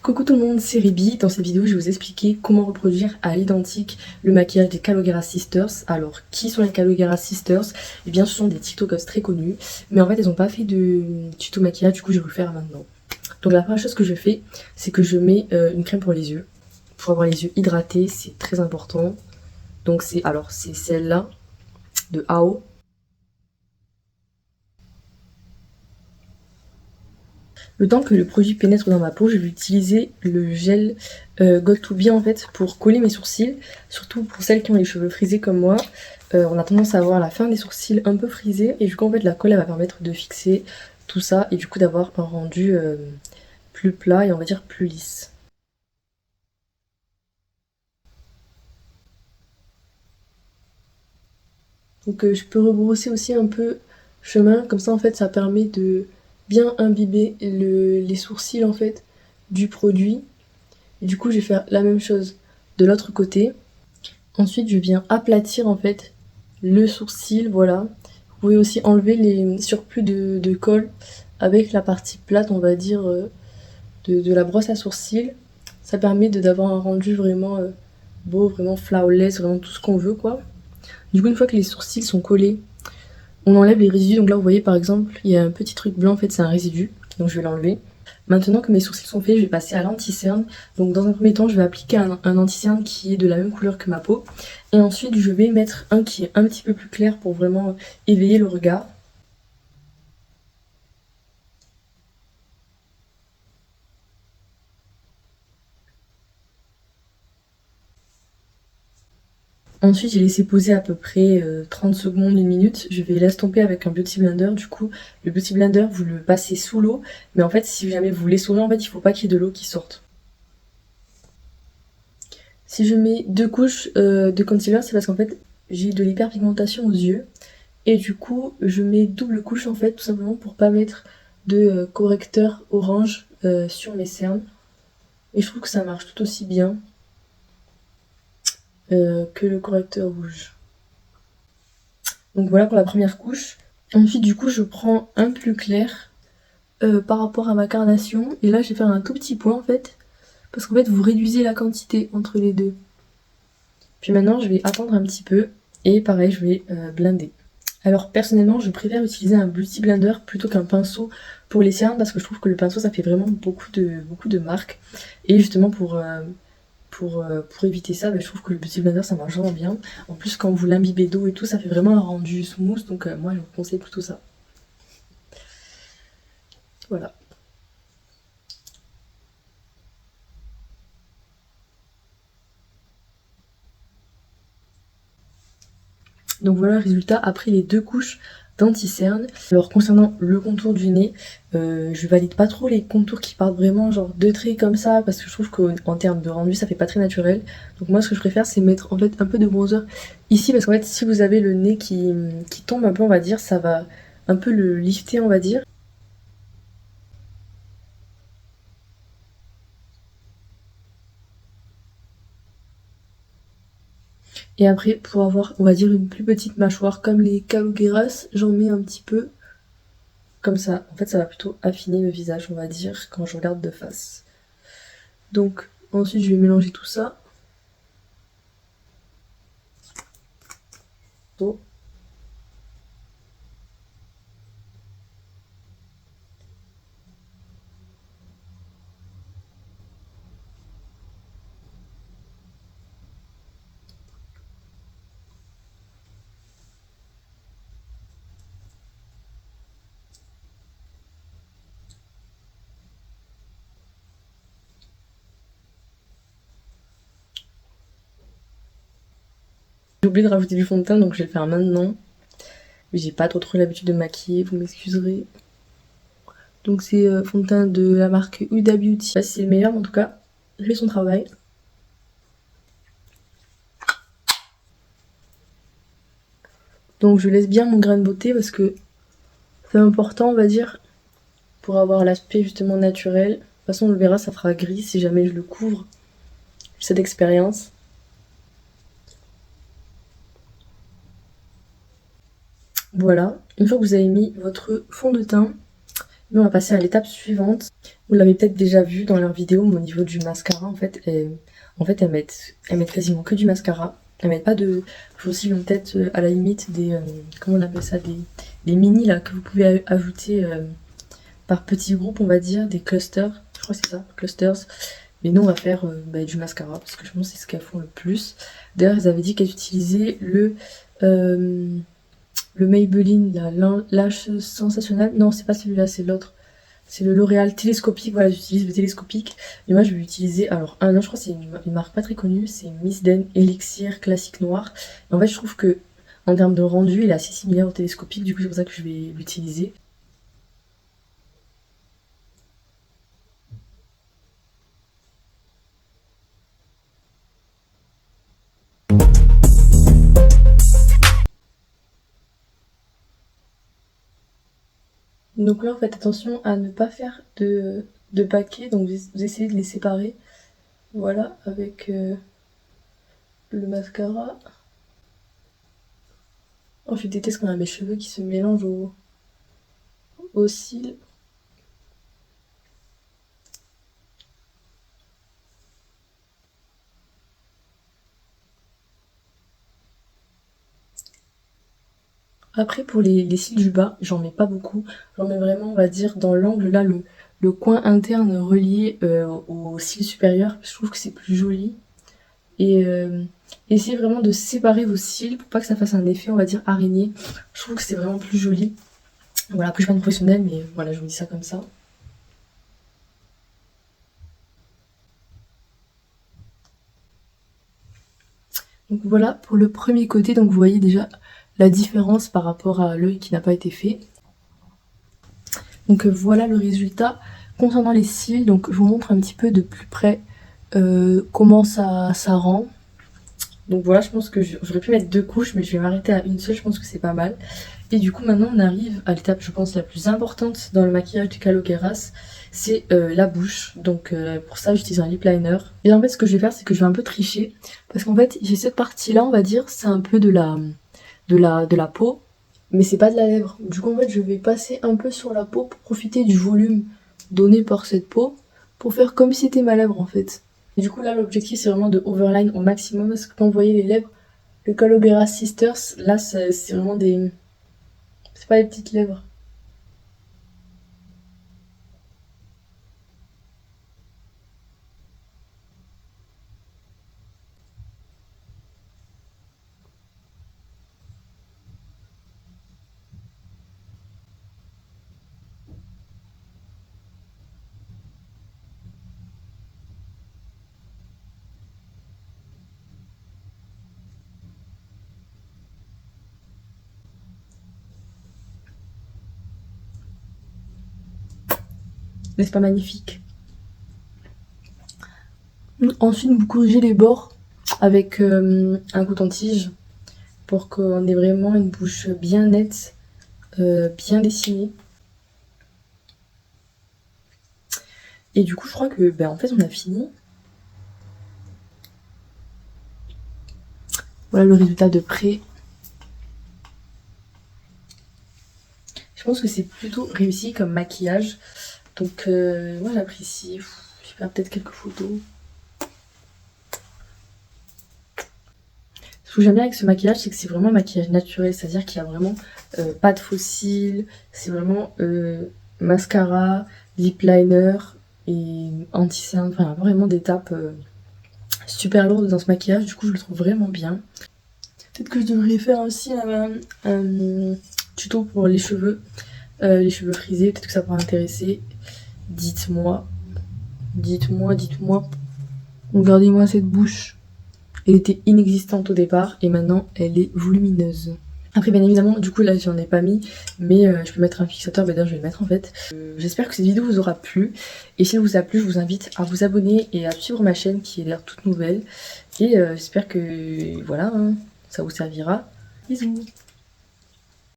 Coucou tout le monde, c'est Ribi. Dans cette vidéo, je vais vous expliquer comment reproduire à l'identique le maquillage des Calogero Sisters. Alors, qui sont les Calogero Sisters? Eh bien, ce sont des TikTokers très connus, mais en fait, elles n'ont pas fait de tuto maquillage, du coup, je vais vous le faire maintenant. Donc, la première chose que je fais, c'est que je mets une crème pour les yeux. Pour avoir les yeux hydratés, c'est très important. Donc, c'est celle-là, de AO. Le temps que le produit pénètre dans ma peau, je vais utiliser le gel Got2b en fait pour coller mes sourcils, surtout pour celles qui ont les cheveux frisés comme moi. On a tendance à avoir la fin des sourcils un peu frisés et du coup en fait la colle elle va permettre de fixer tout ça et du coup d'avoir un rendu plus plat et on va dire plus lisse. Donc je peux rebrosser aussi un peu chemin, comme ça en fait ça permet de bien imbiber les sourcils en fait du produit. Et du coup je vais faire la même chose de l'autre côté. Ensuite, je viens aplatir en fait le sourcil, voilà. Vous pouvez aussi enlever les surplus de colle avec la partie plate, on va dire, de la brosse à sourcils. Ça permet d'avoir un rendu vraiment beau, vraiment flawless, vraiment tout ce qu'on veut, quoi. Du coup, une fois que les sourcils sont collés, on enlève les résidus. Donc là, vous voyez, par exemple, il y a un petit truc blanc, en fait, c'est un résidu. Donc je vais l'enlever. Maintenant que mes sourcils sont faits, je vais passer à l'anti-cerne. Donc dans un premier temps, je vais appliquer un anti-cerne qui est de la même couleur que ma peau. Et ensuite, je vais mettre un qui est un petit peu plus clair pour vraiment éveiller le regard. Ensuite, j'ai laissé poser à peu près 30 secondes, 1 minute. Je vais l'estomper avec un Beauty Blender. Du coup, le Beauty Blender, vous le passez sous l'eau. Mais en fait, si jamais vous l'essorez, en fait, il ne faut pas qu'il y ait de l'eau qui sorte. Si je mets 2 couches de concealer, c'est parce qu'en fait, j'ai de l'hyperpigmentation aux yeux. Et du coup, je mets double couche en fait, tout simplement pour pas mettre de correcteur orange sur mes cernes. Et je trouve que ça marche tout aussi bien que le correcteur rouge. Donc voilà pour la première couche. Ensuite, du coup, je prends un plus clair par rapport à ma carnation. Et là, je vais faire un tout petit point en fait. Parce qu'en fait, vous réduisez la quantité entre les deux. Puis maintenant, je vais attendre un petit peu. Et pareil, je vais blender. Alors personnellement, je préfère utiliser un Beauty Blender plutôt qu'un pinceau pour les cernes parce que je trouve que le pinceau ça fait vraiment beaucoup de marques. Et justement pour éviter ça, je trouve que le Beauty Blender ça marche vraiment bien. En plus quand vous l'imbibez d'eau et tout, ça fait vraiment un rendu smooth, donc moi je vous conseille plutôt ça. Voilà. Donc voilà le résultat après les 2 couches d'anti-cerne. Alors concernant le contour du nez, je valide pas trop les contours qui partent vraiment genre de traits comme ça parce que je trouve qu'en termes de rendu ça fait pas très naturel. Donc moi ce que je préfère c'est mettre en fait un peu de bronzer ici parce qu'en fait si vous avez le nez qui tombe un peu on va dire ça va un peu le lifter on va dire. Et après pour avoir on va dire une plus petite mâchoire comme les Calogueras, j'en mets un petit peu comme ça. En fait ça va plutôt affiner le visage on va dire quand je regarde de face. Donc ensuite je vais mélanger tout ça. J'ai oublié de rajouter du fond de teint donc je vais le faire maintenant. Mais j'ai pas trop l'habitude de maquiller, vous m'excuserez. Donc c'est fond de teint de la marque Huda Beauty. Je sais pas si c'est le meilleur mais en tout cas, il fait son travail. Donc je laisse bien mon grain de beauté parce que c'est important on va dire pour avoir l'aspect justement naturel. De toute façon on le verra ça fera gris si jamais je le couvre. J'ai cette expérience. Voilà, une fois que vous avez mis votre fond de teint, Mais on va passer à l'étape suivante. Vous l'avez peut-être déjà vu dans leur vidéo, mais au niveau du mascara, en fait, elles mettent quasiment que du mascara. Elles mettent pas de faux cils, peut-être à la limite des, comment on appelle ça, des mini là que vous pouvez ajouter par petits groupes, on va dire, des clusters. Je crois que c'est ça, clusters. Mais nous, on va faire du mascara parce que je pense que c'est ce qu'elles font le plus. D'ailleurs, elles avaient dit qu'elles utilisaient le Maybelline, la Lash Sensationnel. Non, c'est pas celui-là, c'est l'autre. C'est le L'Oréal télescopique. Voilà, j'utilise le télescopique. Et moi, je vais utiliser. Alors, un autre, je crois que c'est une marque pas très connue. C'est Miss Den Elixir Classique Noir. Et en fait, je trouve que en termes de rendu, il est assez similaire au télescopique. Du coup, c'est pour ça que je vais l'utiliser. Donc là, faites attention à ne pas faire de paquets. Donc, vous essayez de les séparer. Voilà, avec le mascara. Oh, je déteste quand on a mes cheveux qui se mélangent aux cils. Après, pour les cils du bas, j'en mets pas beaucoup. J'en mets vraiment, on va dire, dans l'angle, là, le coin interne relié au cil supérieur. Je trouve que c'est plus joli. Et essayez vraiment de séparer vos cils pour pas que ça fasse un effet, on va dire, araignée. Je trouve que c'est vraiment plus joli. Voilà, après, je suis pas une professionnelle, mais voilà, je vous dis ça comme ça. Donc voilà pour le premier côté, donc vous voyez déjà la différence par rapport à l'œil qui n'a pas été fait. Donc voilà le résultat. Concernant les cils, donc je vous montre un petit peu de plus près comment ça rend. Donc voilà, je pense que j'aurais pu mettre 2 couches, mais je vais m'arrêter à une seule, je pense que c'est pas mal. Et du coup maintenant on arrive à l'étape, je pense, la plus importante dans le maquillage du Calogueras, c'est la bouche. Donc pour ça j'utilise un lip liner. Et en fait ce que je vais faire, c'est que je vais un peu tricher, parce qu'en fait j'ai cette partie là, on va dire, c'est un peu de la peau, mais c'est pas de la lèvre. Du coup en fait je vais passer un peu sur la peau pour profiter du volume donné par cette peau, pour faire comme si c'était ma lèvre en fait. Et du coup là l'objectif c'est vraiment de overline au maximum, parce que quand vous voyez les lèvres, le Calogueras Sisters, là c'est vraiment des... C'est pas les petites lèvres. N'est-ce pas magnifique? Ensuite vous corrigez les bords avec un coton-tige pour qu'on ait vraiment une bouche bien nette, bien dessinée. Et du coup je crois que en fait on a fini. Voilà le résultat de près. Je pense que c'est plutôt réussi comme maquillage. Donc moi j'apprécie. Je vais faire peut-être quelques photos. Ce que j'aime bien avec ce maquillage, c'est que c'est vraiment un maquillage naturel, c'est-à-dire qu'il n'y a vraiment pas de faux cils, c'est vraiment mascara, lip liner et anti-cerne, enfin vraiment d'étapes super lourdes dans ce maquillage, du coup je le trouve vraiment bien. Peut-être que je devrais faire aussi un tuto pour les cheveux frisés, peut-être que ça pourrait intéresser. Dites-moi. Regardez-moi cette bouche. Elle était inexistante au départ et maintenant elle est volumineuse. Après bien évidemment du coup là j'en ai pas mis, mais je peux mettre un fixateur, d'ailleurs je vais le mettre en fait. J'espère que cette vidéo vous aura plu, et si elle vous a plu je vous invite à vous abonner et à suivre ma chaîne qui est l'air toute nouvelle, et j'espère que voilà, hein, ça vous servira. Bisous.